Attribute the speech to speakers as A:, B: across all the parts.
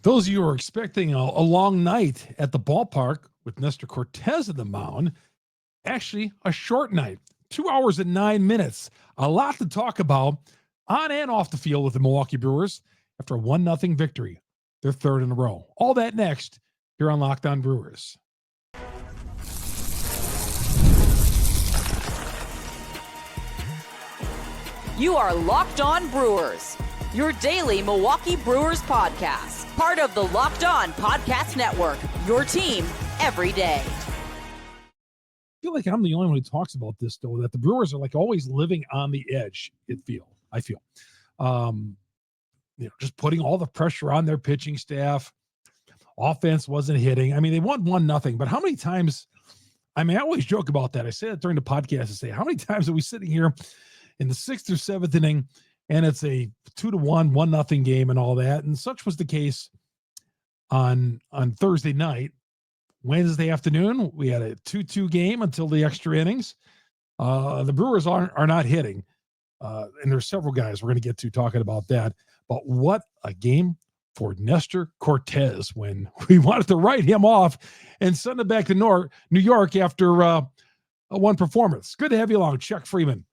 A: Those of you who are expecting a long night at the ballpark with Nestor Cortes at the mound, actually a short night, 2 hours and 9 minutes. A lot to talk about on and off the field with the Milwaukee Brewers after a 1-0 victory, their third in a row. All that next here on Locked On Brewers.
B: You are Locked On Brewers, your daily Milwaukee Brewers podcast, part of the Locked On Podcast Network, your team every day.
A: I feel like I'm the only one who talks about this, though, that the Brewers are like always living on the edge, I feel. Just putting all the pressure on their pitching staff. Offense wasn't hitting. I mean, they won 1-0, but how many times, I always joke about that. I say that during the podcast, I say, how many times are we sitting here in the 6th or 7th inning, and it's a 2-1, 1-0 game and all that. And such was the case on Thursday night. Wednesday afternoon, we had a 2-2 game until the extra innings. The Brewers are not hitting. And there's several guys we're going to get to talking about that. But what a game for Nestor Cortes when we wanted to write him off and send him back to New York after a one performance. Good to have you along, Chuck Freeman,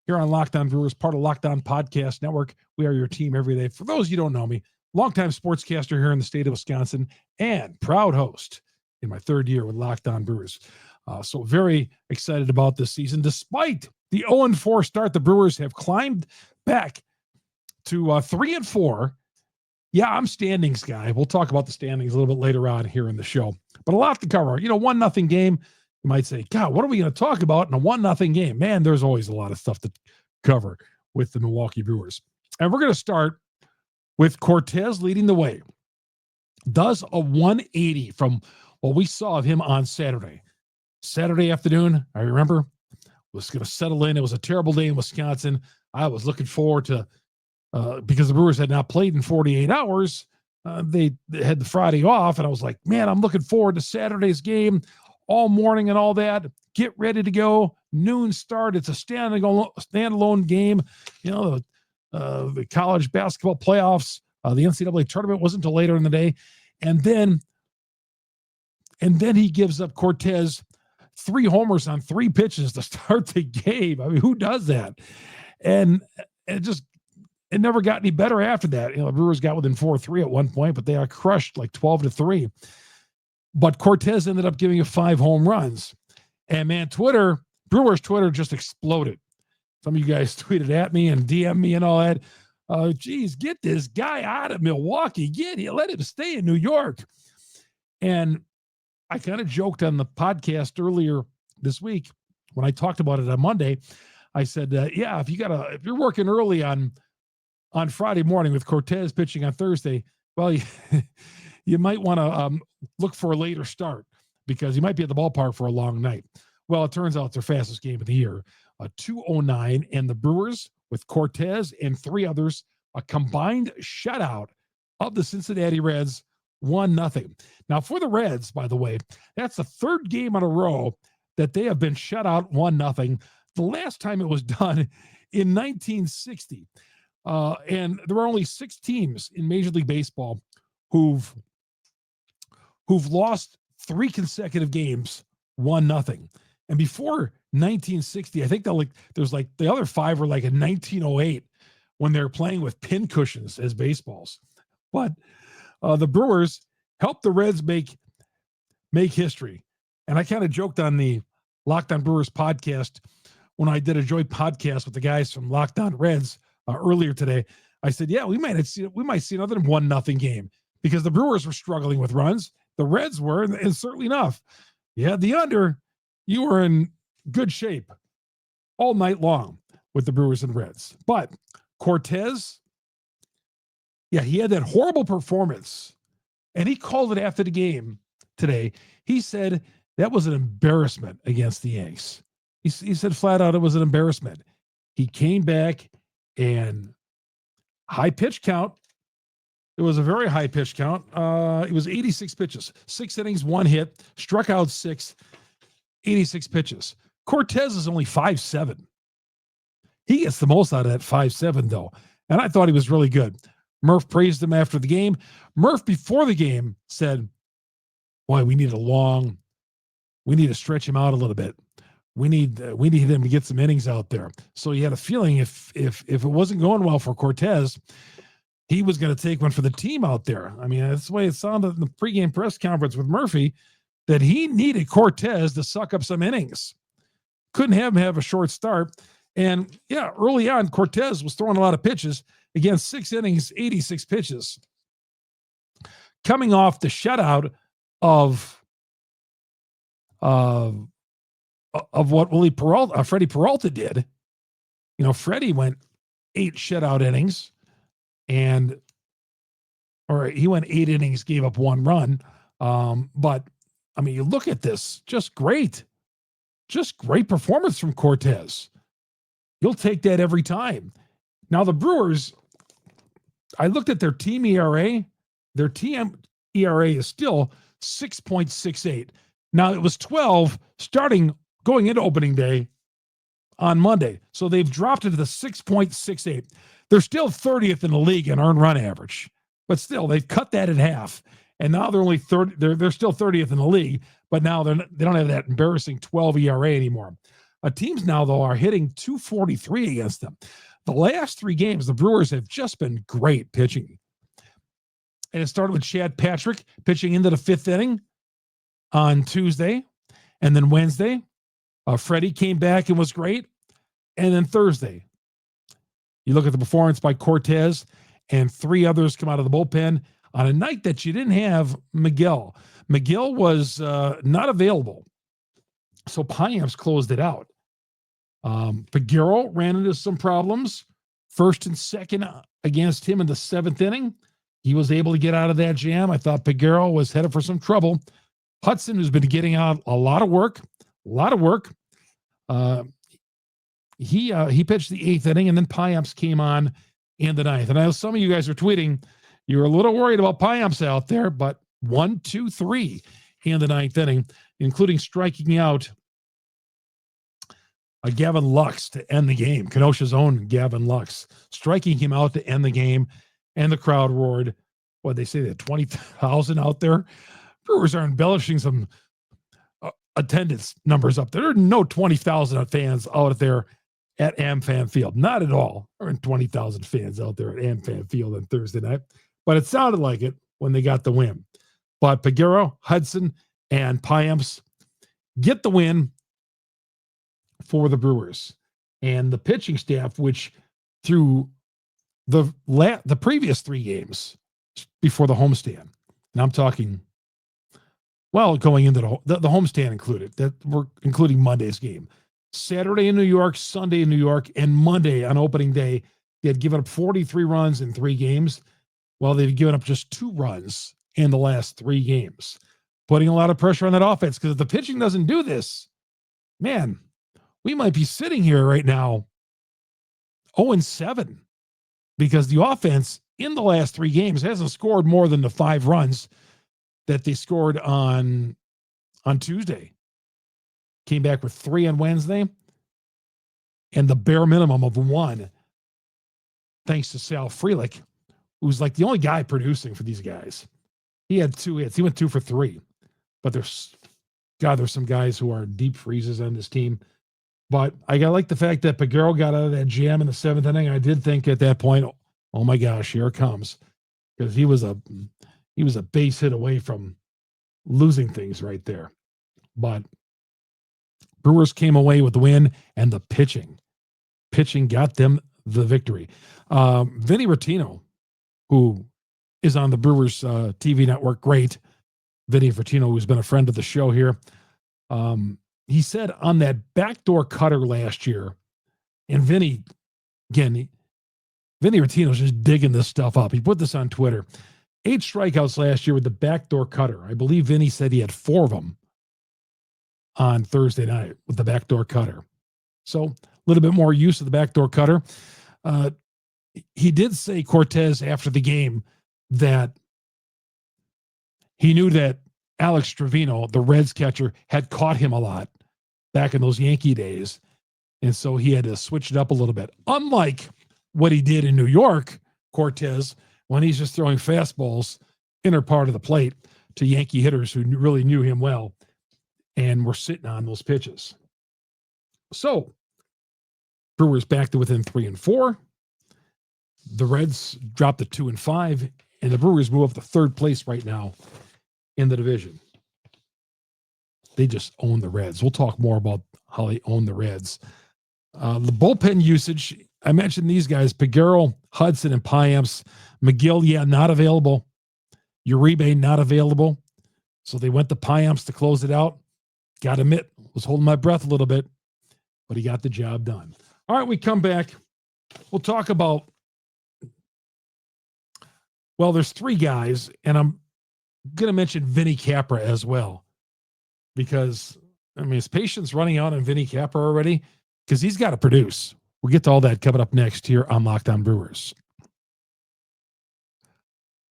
A: here on Locked On Brewers, part of Locked On Podcast Network. We are your team every day. For those of you who don't know me, longtime sportscaster here in the state of Wisconsin and proud host in my third year with Locked On Brewers. So very excited about this season. Despite the 0-4 start, the Brewers have climbed back to 3-4. Yeah, I'm standings guy. We'll talk about the standings a little bit later on here in the show. But a lot to cover. 1-0 game. You might say, God, what are we going to talk about in a 1-0 game? Man, there's always a lot of stuff to cover with the Milwaukee Brewers. And we're going to start with Cortes leading the way. Does a 180 from what we saw of him on Saturday. Saturday afternoon, I remember, was going to settle in. It was a terrible day in Wisconsin. I was looking forward to, because the Brewers had not played in 48 hours, they had the Friday off, and I was like, man, I'm looking forward to Saturday's game all morning and all that. Get ready to go. Noon start. It's a standalone game. The college basketball playoffs, the NCAA tournament wasn't until later in the day. And then he gives up Cortes 3 homers on 3 pitches to start the game. I mean, who does that? And it never got any better after that. The Brewers got within 4-3 at one point, but they got crushed like 12-3. But Cortes ended up giving up 5 home runs. And man, Brewers Twitter just exploded. Some of you guys tweeted at me and DM'd me and all that. Geez, get this guy out of Milwaukee. Let him stay in New York. And I kind of joked on the podcast earlier this week when I talked about it on Monday. I said, if you're working early on Friday morning with Cortes pitching on Thursday, well, you might want to look for a later start because you might be at the ballpark for a long night. Well, it turns out it's their fastest game of the year, 209, and the Brewers with Cortes and 3 others, a combined shutout of the Cincinnati Reds, 1-0. Now, for the Reds, by the way, that's the 3rd game in a row that they have been shut out 1-0. The last time it was done in 1960. And there were only 6 teams in Major League Baseball who've lost 3 consecutive games 1-0. And before 1960, I think there's the other 5 were like in 1908 when they were playing with pin cushions as baseballs. But the Brewers helped the Reds make history. And I kind of joked on the Locked On Brewers podcast when I did a joint podcast with the guys from Locked On Reds earlier today. I said, yeah, we might see another 1-0 game because the Brewers were struggling with runs. The Reds were, and certainly enough, you had the under. You were in good shape all night long with the Brewers and Reds. But Cortes, he had that horrible performance, and he called it after the game today. He said that was an embarrassment against the Yanks. He said flat out it was an embarrassment. He came back and high pitch count. It was a very high pitch count. It was 86 pitches, 6 innings, 1 hit, struck out 6, 86 pitches. Cortes is only 5'7". He gets the most out of that 5'7", though. And I thought he was really good. Murph praised him after the game. Murph, before the game, said, boy, we need to stretch him out a little bit. We need him to get some innings out there. So he had a feeling if it wasn't going well for Cortes, he was going to take one for the team out there. I mean, that's the way it sounded in the pregame press conference with Murphy, that he needed Cortes to suck up some innings. Couldn't have him have a short start. And yeah, early on, Cortes was throwing a lot of pitches. Again, 6 innings, 86 pitches. Coming off the shutout of what Freddie Peralta did. You know, Freddie went 8 shutout innings, he went 8 innings, gave up 1 run. But I mean, you look at this, just great performance from Cortes. You'll take that every time. Now the Brewers, I looked at their team ERA. Their team ERA is still 6.68. Now it was 12 going into opening day on Monday. So they've dropped it to the 6.68. They're still 30th in the league in earned run average, but still they've cut that in half. And now they're only 30. They're still 30th in the league, but now they don't have that embarrassing 12 ERA anymore. Teams now, though, are hitting 243 against them. The last 3 games, the Brewers have just been great pitching. And it started with Chad Patrick pitching into the 5th inning on Tuesday. And then Wednesday, Freddie came back and was great. And then Thursday, you look at the performance by Cortes, and 3 others come out of the bullpen on a night that you didn't have Miguel. Miguel was not available. So Piamps closed it out. Peguero ran into some problems. 1st and 2nd against him in the 7th inning. He was able to get out of that jam. I thought Peguero was headed for some trouble. Hudson, who's been getting out a lot of work. He pitched the 8th inning, and then Piamps came on in the 9th. And I know some of you guys are tweeting, you're a little worried about Piamps out there, but 1, 2, 3 in the 9th inning, including striking out Gavin Lux to end the game. Kenosha's own Gavin Lux, striking him out to end the game, and the crowd roared. What they say, they had 20,000 out there. Brewers are embellishing some attendance numbers up there. There are no 20,000 fans out there at AmFam Field. Not at all. There are 20,000 fans out there at AmFam Field on Thursday night. But it sounded like it when they got the win. But Peguero, Hudson, and Piamps get the win for the Brewers. And the pitching staff, which through the previous 3 games before the homestand, and I'm talking, well, going into the homestand included, that we're including Monday's game. Saturday in New York, Sunday in New York, and Monday on opening day, they had given up 43 runs in 3 games. Well, they've given up just 2 runs in the last 3 games, putting a lot of pressure on that offense, because if the pitching doesn't do this, man, we might be sitting here right now 0-7, because the offense in the last 3 games hasn't scored more than the 5 runs that they scored on Tuesday. Came back with 3 on Wednesday, and the bare minimum of 1, thanks to Sal Frelick, who's like the only guy producing for these guys. He had 2 hits. He went 2 for 3. But there's some guys who are deep freezes on this team. But I like the fact that Peguero got out of that jam in the 7th inning. I did think at that point, oh my gosh, here it comes, because he was a base hit away from losing things right there. But Brewers came away with the win, and the pitching got them the victory. Vinny Rapino, who is on the Brewers TV network, great. Vinny Rapino, who's been a friend of the show here. He said on that backdoor cutter last year, and Vinny Rapino's just digging this stuff up. He put this on Twitter. 8 strikeouts last year with the backdoor cutter. I believe Vinny said he had 4 of them on Thursday night with the backdoor cutter. So a little bit more use of the backdoor cutter. He did say, Cortes, after the game, that he knew that Alex Trevino, the Reds catcher, had caught him a lot back in those Yankee days. And so he had to switch it up a little bit. Unlike what he did in New York, Cortes, when he's just throwing fastballs inner part of the plate to Yankee hitters who really knew him well and were sitting on those pitches. So Brewers back to within 3-4. The Reds drop to 2-5, and the Brewers move up to third place right now in the division. They just own the Reds. We'll talk more about how they own the Reds. The bullpen usage, I mentioned these guys, Peguero, Hudson, and Piamps. McGill, not available. Uribe, not available. So they went to Piamps to close it out. Got to admit, was holding my breath a little bit, but he got the job done. All right, we come back. We'll talk about, well, there's three guys, and I'm going to mention Vinny Capra as well, because, is patience running out on Vinny Capra already? Because he's got to produce. We'll get to all that coming up next here on Locked On Brewers.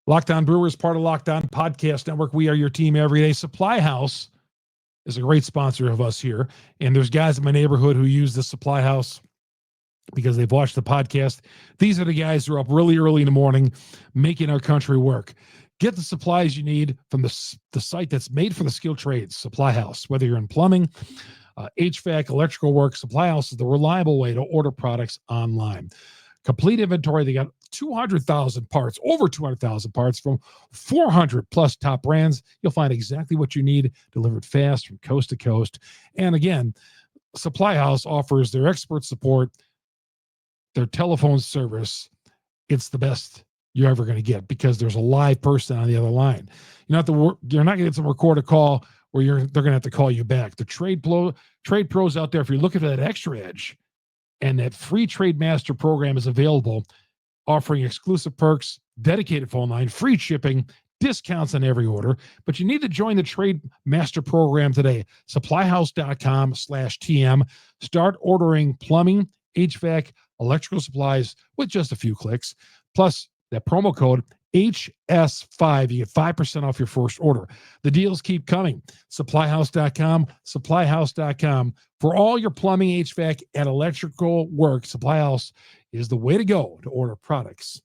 A: Locked On Brewers, part of Locked On Podcast Network. We are your team every day. Supply House is a great sponsor of us here. And there's guys in my neighborhood who use the Supply House because they've watched the podcast. These are the guys who are up really early in the morning making our country work. Get the supplies you need from the site that's made for the skilled trades, Supply House. Whether you're in plumbing, HVAC, electrical work, Supply House is the reliable way to order products online. Complete inventory. They got 200,000 parts, over 200,000 parts from 400 plus top brands. You'll find exactly what you need delivered fast from coast to coast. And again, Supply House offers their expert support, their telephone service. It's the best you're ever going to get because there's a live person on the other line. You're not going to get to record a call where they're going to have to call you back. The trade pros out there, if you're looking for that extra edge, and that free Trade Master program is available, offering exclusive perks, dedicated phone line, free shipping, discounts on every order. But you need to join the Trade Master program today. Supplyhouse.com/TM. Start ordering plumbing, HVAC, electrical supplies with just a few clicks. Plus, that promo code HS5, you get 5% off your first order. The deals keep coming. Supplyhouse.com, supplyhouse.com. For all your plumbing, HVAC, and electrical work, Supply House is the way to go to order products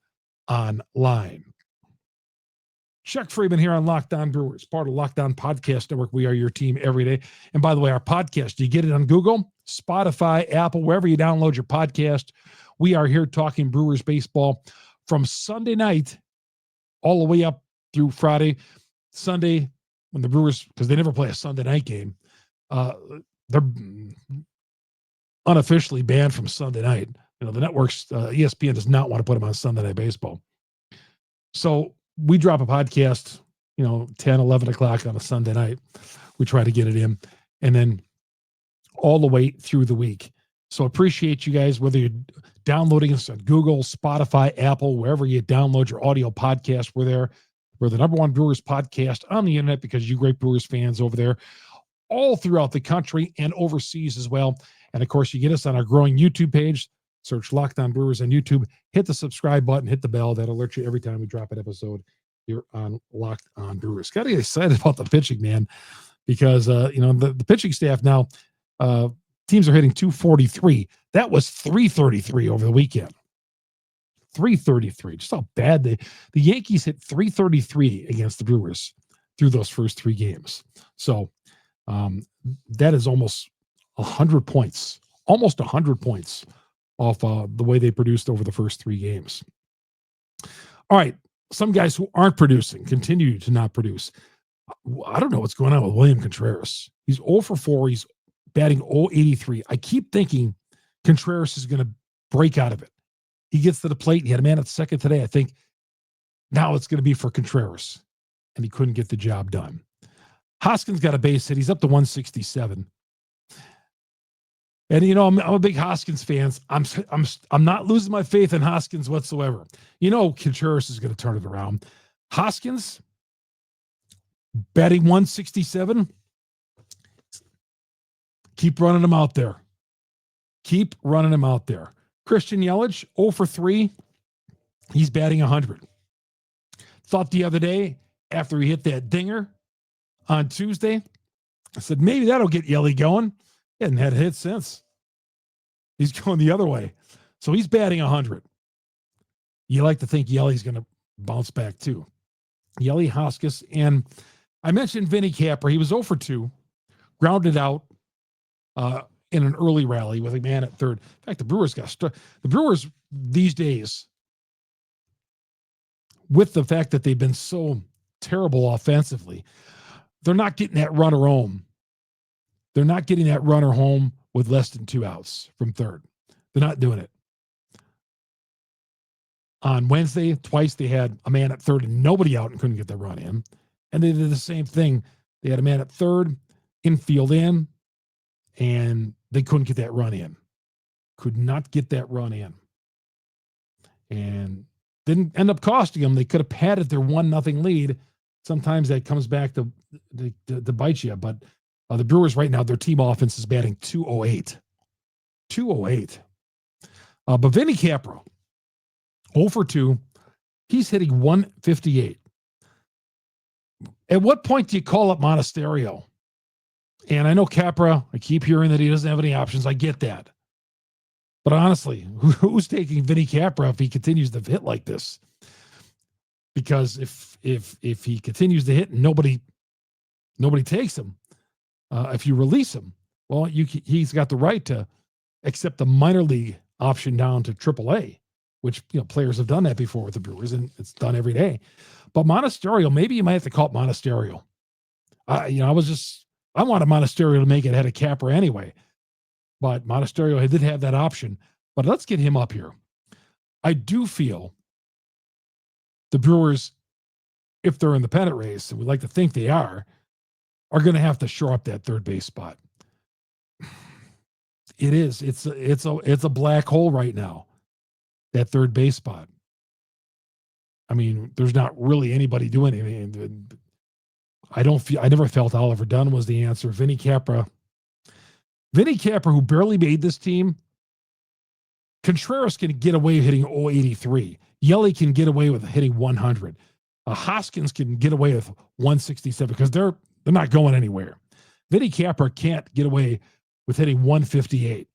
A: online. Chuck Freeman here on Locked On Brewers, part of Locked On Podcast Network. We are your team every day. And by the way, our podcast, you get it on Google, Spotify, Apple, wherever you download your podcast. We are here talking Brewers baseball from Sunday night all the way up through Friday. Sunday, when the Brewers, because they never play a Sunday night game, they're unofficially banned from Sunday night. The networks, ESPN does not want to put them on Sunday Night Baseball. So we drop a podcast, 10, 11 o'clock on a Sunday night. We try to get it in, and then all the way through the week. So appreciate you guys, whether you're downloading us on Google, Spotify, Apple, wherever you download your audio podcast. We're there. We're the number one Brewers podcast on the internet because you great Brewers fans over there, all throughout the country and overseas as well. And of course, you get us on our growing YouTube page. Search Locked On Brewers on YouTube. Hit the subscribe button. Hit the bell. That'll alert you every time we drop an episode here on Locked On Brewers. Got to get excited about the pitching, man, because the pitching staff now. Teams are hitting 243. That was 333 over the weekend. 333. Just how bad the Yankees hit 333 against the Brewers through those first three games. So that is almost 100 points. Almost 100 points off the way they produced over the first three games. All right. Some guys who aren't producing continue to not produce. I don't know what's going on with William Contreras. He's 0 for 4. He's batting .083. I keep thinking Contreras is going to break out of it. He gets to the plate. He had a man at second today. I think now it's going to be for Contreras, and he couldn't get the job done. Hoskins got a base hit. He's up to 167. And I'm a big Hoskins fan. I'm not losing my faith in Hoskins whatsoever. Contreras is going to turn it around. Hoskins batting 167. Keep running him out there. Keep running him out there. Christian Yelich, 0 for 3. He's batting 100. Thought the other day, after he hit that dinger on Tuesday, I said, maybe that'll get Yelich going. He hasn't had a hit since. He's going the other way. So he's batting 100. You like to think Yellie's going to bounce back too. Yelich, Hoskins, and I mentioned Vinny Capra. He was 0 for 2, grounded out in an early rally with a man at third. In fact, the Brewers the Brewers these days, with the fact that they've been so terrible offensively, they're not getting that runner home. They're not getting that runner home with less than 2 outs from third. They're not doing it. On Wednesday, twice they had a man at third and nobody out and couldn't get the run in. And they did the same thing. They had a man at third, infield in, and they couldn't get that run in. Could not get that run in. And didn't end up costing them. They could have padded their 1-0 lead. Sometimes that comes back to bite you. But the Brewers right now, their team offense is batting .208. .208. But Vinny Capra, 0 for 2. He's hitting .158. At what point do you call up Monasterio? And I know Capra, I keep hearing that he doesn't have any options. I get that. But honestly, who's taking Vinny Capra if he continues to hit like this? Because if he continues to hit and nobody takes him, if you release him, well, he's got the right to accept the minor league option down to AAA, which players have done that before with the Brewers, and it's done every day. But Monasterio, maybe you might have to call it Monasterio. I wanted Monasterio to make it ahead of Capra anyway. But Monasterio did have that option. But let's get him up here. I do feel the Brewers, if they're in the pennant race, and we like to think they are going to have to shore up that third base spot. It is. It's a black hole right now, that third base spot. I mean, there's not really anybody doing anything. I never felt Oliver Dunn was the answer. Vinny Capra, who barely made this team. Contreras can get away with hitting .083. Yelich can get away with hitting 100. Hoskins can get away with 167 because they're not going anywhere. Vinny Capra can't get away with hitting 158.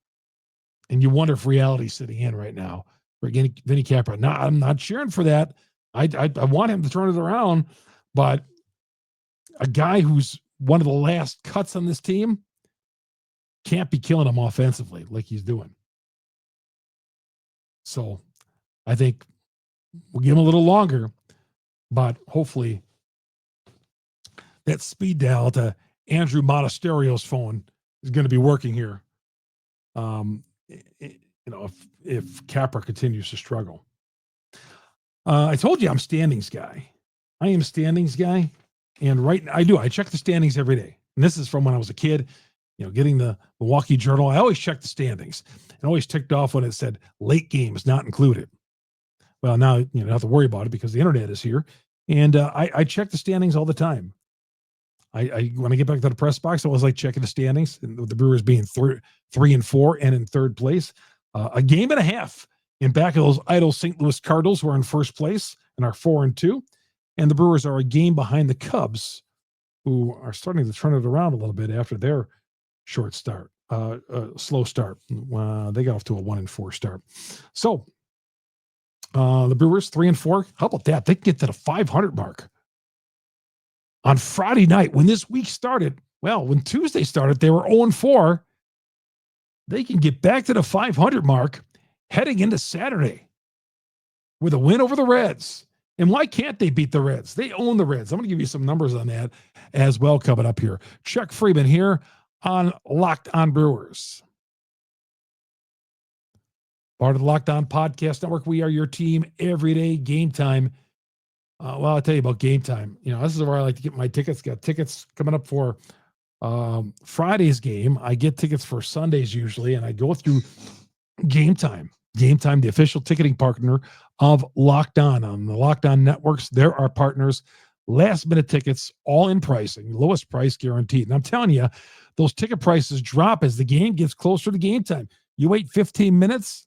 A: And you wonder if reality's sitting in right now for Vinny Capra. Now, I'm not cheering for that. I want him to turn it around, but a guy who's one of the last cuts on this team can't be killing him offensively like he's doing. So I think we'll give him a little longer, but hopefully that speed dial to Andrew Monasterio's phone is going to be working here. If Capra continues to struggle. I told you I'm standings guy. I am standings guy. And I check the standings every day. And this is from when I was a kid, getting the Milwaukee Journal. I always check the standings and always ticked off when it said late games not included. Well, now you don't have to worry about it because the internet is here. And I check the standings all the time. When I get back to the press box, I was like checking the standings, and with the Brewers being 3-4 and in third place, a game and a half in back of those idle St. Louis Cardinals who are in first place and are 4-2. And the Brewers are a game behind the Cubs, who are starting to turn it around a little bit after their slow start. They got off to a 1-4 start. So the Brewers 3-4. How about that? They can get to the 500 mark. On Friday night, when this week started, when Tuesday started, they were 0-4. They can get back to the 500 mark heading into Saturday with a win over the Reds. And why can't they beat the Reds? They own the Reds. I'm going to give you some numbers on that as well coming up here. Chuck Freeman here on Locked On Brewers. Part of the Locked On Podcast Network. We are your team every day. Game time. I'll tell you about Game Time. This is where I like to get my tickets. Got tickets coming up for Friday's game. I get tickets for Sundays usually, and I go through Game Time. Game Time, the official ticketing partner of Locked On the Locked On networks. There are partners, last minute tickets, all in pricing, lowest price guaranteed. And I'm telling you, those ticket prices drop as the game gets closer to game time. You wait 15 minutes,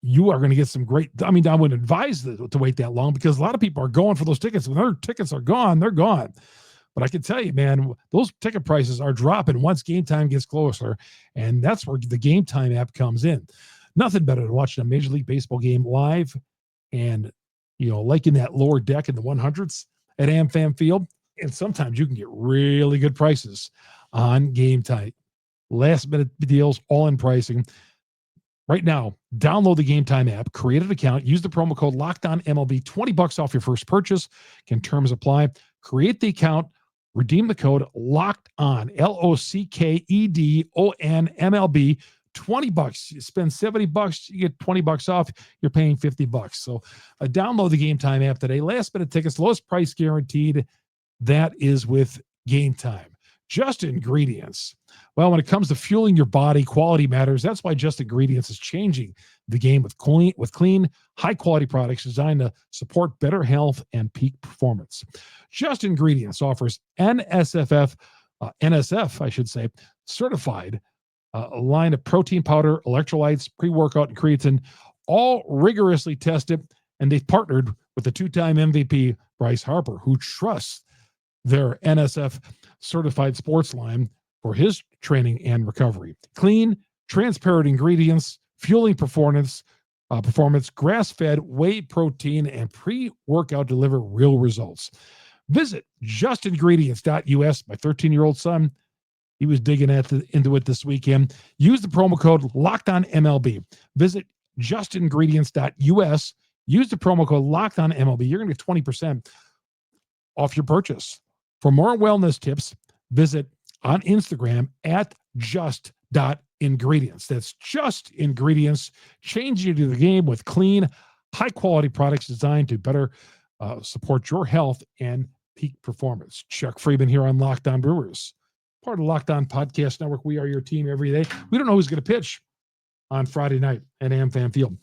A: you are going to get some great. I wouldn't advise to wait that long because a lot of people are going for those tickets. When their tickets are gone, they're gone. But I can tell you, man, those ticket prices are dropping once game time gets closer. And that's where the Game Time app comes in. Nothing better than watching a Major League Baseball game live and like in that lower deck in the 100s at AmFam Field. And sometimes you can get really good prices on Gametime. Last minute deals, all in pricing. Right now, download the Gametime app, create an account, use the promo code LOCKEDONMLB, $20 off your first purchase. Can terms apply? Create the account, redeem the code LOCKEDON, LOCKEDONMLB, $20. You spend $70, you get $20 off. You're paying $50. So download the Gametime app today. Last minute tickets, lowest price guaranteed. That is with Gametime. Just Ingredients. Well, when it comes to fueling your body, quality matters. That's why Just Ingredients is changing the game with clean, high-quality products designed to support better health and peak performance. Just Ingredients offers NSF, I should say, certified a line of protein powder, electrolytes, pre-workout, and creatine, all rigorously tested, and they've partnered with the two-time MVP, Bryce Harper, who trusts their NSF certified sports line for his training and recovery. Clean, transparent ingredients, fueling performance, grass-fed, whey protein, and pre-workout deliver real results. Visit justingredients.us. My 13-year-old son, he was digging into it this weekend. Use the promo code LOCKEDONMLB. Visit justingredients.us. Use the promo code LOCKEDONMLB. You're going to get 20% off your purchase. For more wellness tips, visit on Instagram at just.ingredients. That's Just Ingredients, changing you to the game with clean, high-quality products designed to better support your health and peak performance. Chuck Freeman here on Locked On Brewers, part of the Locked On Podcast Network. We are your team every day. We don't know who's going to pitch on Friday night at AmFam Field.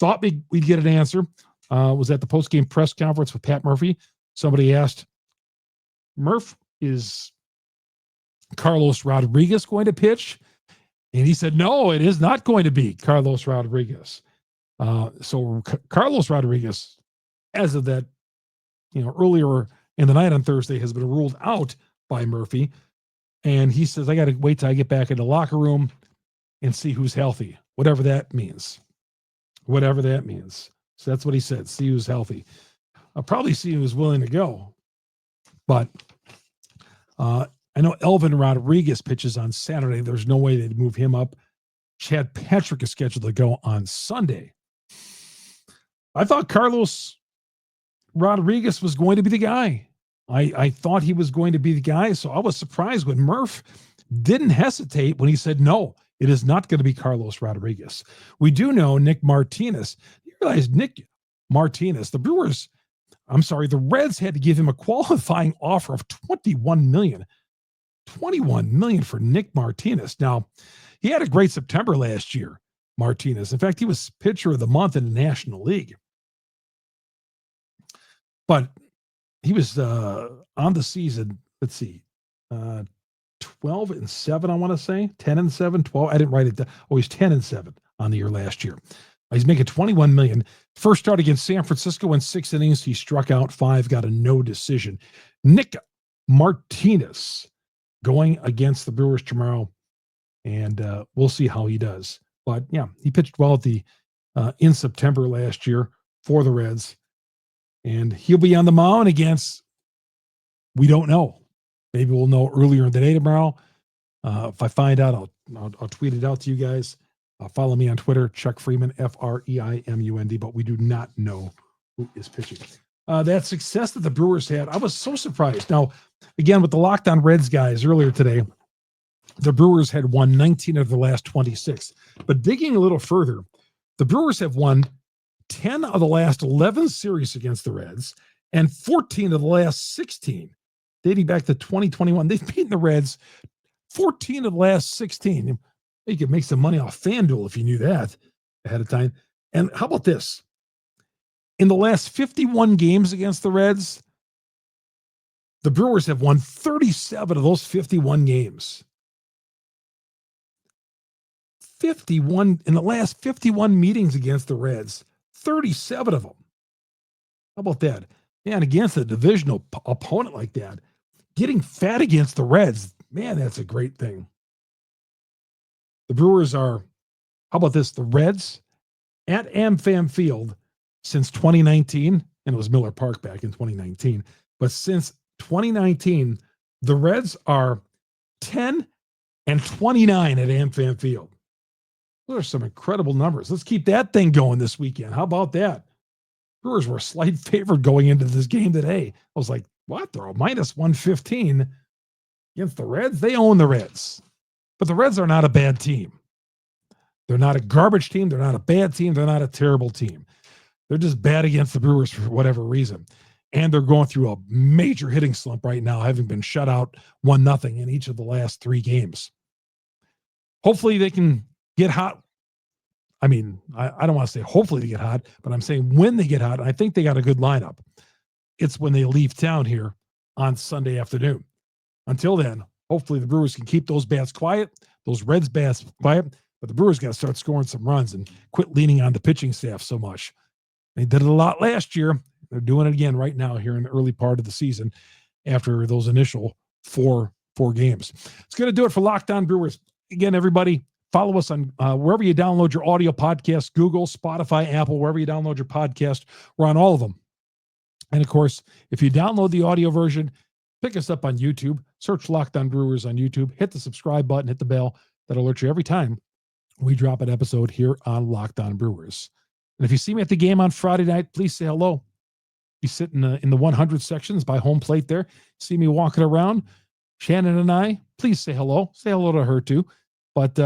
A: Thought we'd get an answer. Was at the post-game press conference with Pat Murphy. Somebody asked, Murph, is Carlos Rodriguez going to pitch? And he said, no, it is not going to be Carlos Rodriguez. So Carlos Rodriguez, as of that, earlier in the night on Thursday, has been ruled out by Murphy. And he says, I got to wait till I get back in the locker room and see who's healthy, whatever that means. Whatever that means. So that's what he said, see who's healthy. I'll probably see who's willing to go. But I know Elvin Rodriguez pitches on Saturday. There's no way they'd move him up. Chad Patrick is scheduled to go on Sunday. I thought Carlos Rodriguez was going to be the guy. I thought he was going to be the guy, so I was surprised when Murph didn't hesitate when he said, no, it is not going to be Carlos Rodriguez. We do know Nick Martinez. You realize Nick Martinez, the Reds had to give him a qualifying offer of $21 million. $21 million for Nick Martinez. Now, he had a great September last year, Martinez. In fact, he was pitcher of the month in the National League. But he was on the season, let's see, 12-7, I want to say. 10-7, 12. I didn't write it down. Oh, he's 10-7 on the year last year. He's making $21 million. First start against San Francisco in 6 innings. He struck out 5, got a no decision. Nick Martinez going against the Brewers tomorrow, and we'll see how he does. But yeah, he pitched well at in September last year for the Reds, and he'll be on the mound against, we don't know. Maybe we'll know earlier in the day tomorrow. If I find out, I'll tweet it out to you guys. Follow me on Twitter, Chuck Freeman, FREIMUND, but we do not know who is pitching. That success that the Brewers had, I was so surprised. Now, again, with the Locked On Reds guys earlier today, the Brewers had won 19 of the last 26. But digging a little further, the Brewers have won 10 of the last 11 series against the Reds and 14 of the last 16, dating back to 2021. They've beaten the Reds 14 of the last 16. You could make some money off FanDuel if you knew that ahead of time. And how about this? In the last 51 games against the Reds, the Brewers have won 37 of those 51 games. 51 in the last 51 meetings against the Reds, 37 of them. How about that? Man, against a divisional opponent like that, getting fat against the Reds, man, that's a great thing. The Brewers are, how about this? The Reds at AmFam Field since 2019 and it was Miller Park back in 2019. But since 2019, the Reds are 10-29 at AmFam Field. Those are some incredible numbers. Let's keep that thing going this weekend. How about that? Brewers were a slight favorite going into this game today. I was like, what? They're a minus 115 against the Reds? They own the Reds. But the Reds are not a bad team. They're not a garbage team. They're not a bad team. They're not a terrible team. They're just bad against the Brewers for whatever reason. And they're going through a major hitting slump right now, having been shut out 1-0 in each of the last 3 games. Hopefully they can get hot. I mean, I don't want to say hopefully they get hot, but I'm saying when they get hot, I think they got a good lineup. It's when they leave town here on Sunday afternoon. Until then, hopefully the Brewers can keep those bats quiet, those Reds bats quiet, but the Brewers got to start scoring some runs and quit leaning on the pitching staff so much. They did it a lot last year. They're doing it again right now here in the early part of the season after those initial four games. It's going to do it for Locked On Brewers. Again, everybody, follow us on wherever you download your audio podcast, Google, Spotify, Apple, wherever you download your podcast. We're on all of them. And, of course, if you download the audio version, pick us up on YouTube. Search Locked On Brewers on YouTube. Hit the subscribe button. Hit the bell. That'll alert you every time we drop an episode here on Locked On Brewers. And if you see me at the game on Friday night, please say hello. Be sitting in the 100 sections by home plate there. See me walking around. Shannon and I, please say hello. Say hello to her, too. But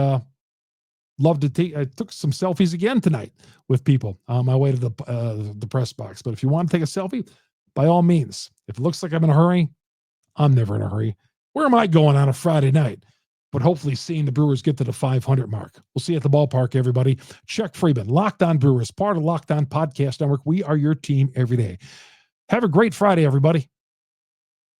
A: love to take. I took some selfies again tonight with people on my way to the press box. But if you want to take a selfie, by all means. If it looks like I'm in a hurry, I'm never in a hurry. Where am I going on a Friday night? But hopefully seeing the Brewers get to the 500 mark. We'll see you at the ballpark, everybody. Chuck Freeman, Locked On Brewers, part of Locked On Podcast Network. We are your team every day. Have a great Friday, everybody.